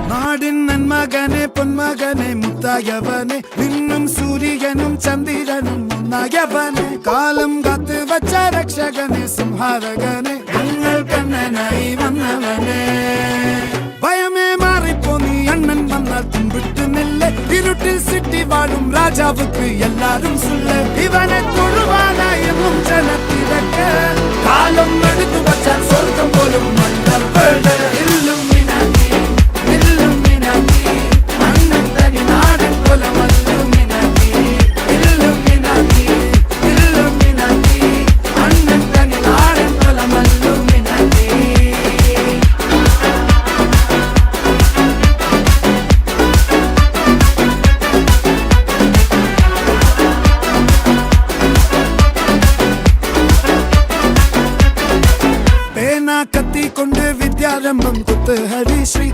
നാടിൻ നന്മകനെ പൊന്മകനെ മുത്തായവനെ നിന്നും സൂര്യനും ചന്ദ്രനും ഒന്നായവനെ കാലം കാത്ത് വച്ച രക്ഷകനെ സംഹാരകനെ ഞങ്ങൾ കണ്ണനായി വന്നവനെ ഭയമേ മാറിപ്പോ നീ അണ്ണൻ വന്നാൽ തുമ്പിട്ടുന്നില്ല ഇരുട്ടിൽ സിറ്റി വാഴും രാജാവുക്ക് എല്ലാരും സുല്ല ഇവനെ തൊഴുവാനായി എന്നും ജനത്തിരക്ക് കാലം എടുത്തു വച്ചാൽ സ്വർഗം പോലും കത്തി കൊണ്ട് വിദ്യാരംഭം കുത്ത് ഹരി ശ്രീ